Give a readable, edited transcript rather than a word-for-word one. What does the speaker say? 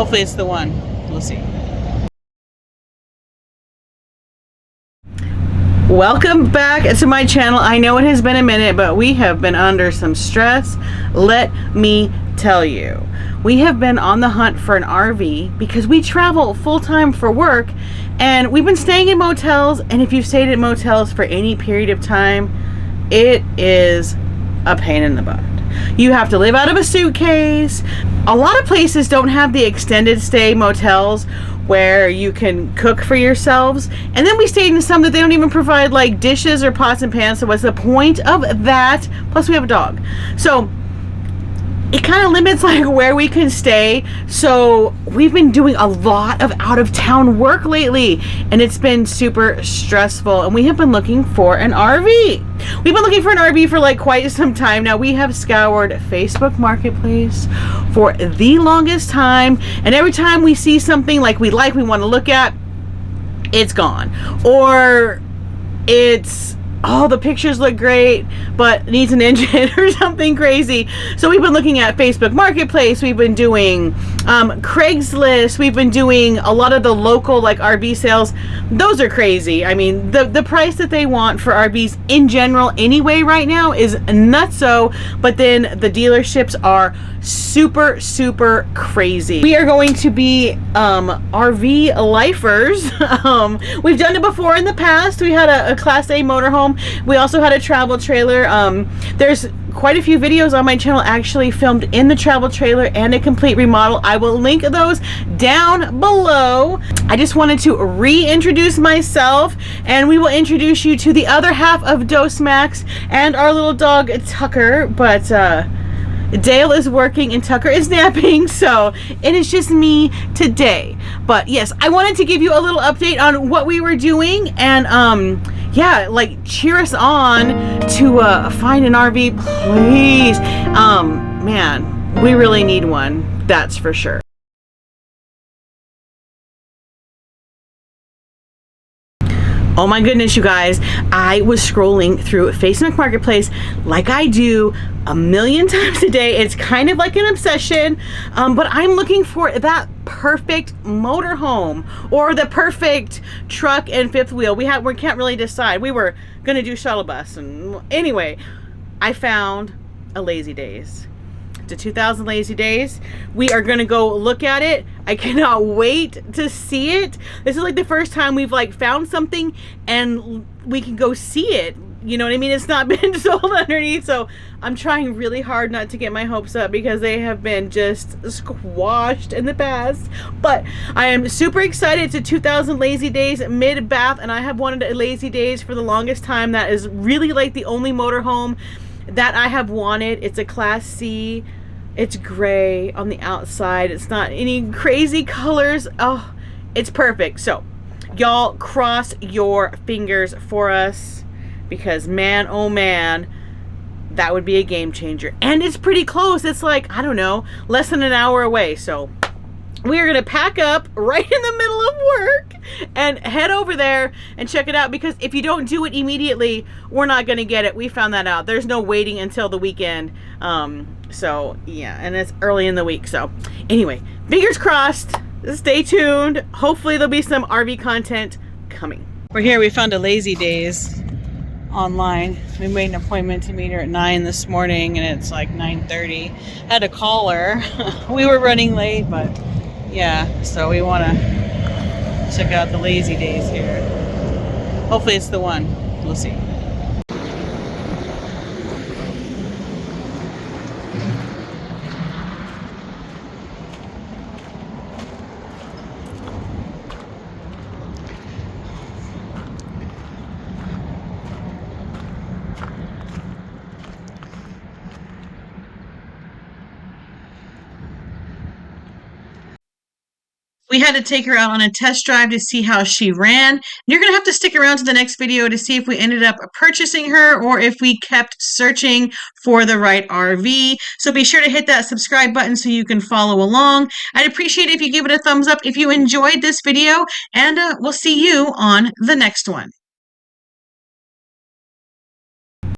Hopefully it's the one. We'll see. Welcome back to my channel. I know it has been a minute, but we have been under some stress. Let me tell you. We have been on the hunt for an RV because we travel full-time for work, and we've been staying in motels, and if you've stayed in motels for any period of time, it is a pain in the butt. You have to live out of a suitcase. A lot of places don't have the extended stay motels where you can cook for yourselves, and then we stayed in some that they don't even provide like dishes or pots and pans. So what's the point of that? Plus we have a dog, so it kind of limits like where we can stay. So we've been doing a lot of out-of-town work lately, and it's been super stressful, and we have been looking for an RV. We've been looking for an RV for like quite some time now. We have scoured Facebook Marketplace for the longest time, and every time we see something like we want to look at, it's gone, or it's, oh, the pictures look great, but needs an engine or something crazy. So we've been looking at Facebook Marketplace. We've been doing Craigslist. We've been doing a lot of the local like RV sales. Those are crazy. I mean, the price that they want for RVs in general anyway right now is nutso, but then the dealerships are super crazy. We are going to be RV lifers. We've done it before in the past. We had a Class A motorhome. We also had a travel trailer. There's quite a few videos on my channel actually filmed in the travel trailer and a complete remodel. I will link those down below. I just wanted to reintroduce myself, and we will introduce you to the other half of Dose Max and our little dog Tucker, but Dale is working and Tucker is napping, so it is just me today. But yes, I wanted to give you a little update on what we were doing, and yeah, like cheer us on to find an RV, please. Man, we really need one, that's for sure. Oh my goodness, you guys, I was scrolling through Facebook Marketplace like I do a million times a day. It's kind of like an obsession, but I'm looking for that perfect motorhome or the perfect truck and fifth wheel. We can't really decide. We were gonna do shuttle bus, and anyway, I found a Lazy Daze. To 2000 Lazy Daze. We are gonna go look at it. I cannot wait to see it. This is like the first time we've like found something and we can go see it. You know what I mean? It's not been sold underneath, so I'm trying really hard not to get my hopes up because they have been just squashed in the past. But I am super excited. To 2000 Lazy Daze mid-bath, and I have wanted a Lazy Daze for the longest time. That is really like the only motorhome that I have wanted. It's a Class C. It's gray on the outside. It's not any crazy colors. Oh, it's perfect. So y'all cross your fingers for us, because man, oh man, that would be a game changer. And it's pretty close. It's like, I don't know, less than an hour away. So we are gonna pack up right in the middle of work and head over there and check it out, because if you don't do it immediately, we're not gonna get it. We found that out. There's no waiting until the weekend. So yeah, and it's early in the week. So anyway, fingers crossed, stay tuned. Hopefully there'll be some RV content coming. We're here. We found a Lazy Daze online. We made an appointment to meet her at 9 this morning, and it's like 9:30. Had to call her. We were running late, but yeah, so we want to check out the Lazy Daze here. Hopefully it's the one. We'll see. We had to take her out on a test drive to see how she ran. You're going to have to stick around to the next video to see if we ended up purchasing her or if we kept searching for the right RV. So be sure to hit that subscribe button so you can follow along. I'd appreciate it if you give it a thumbs up if you enjoyed this video, and we'll see you on the next one.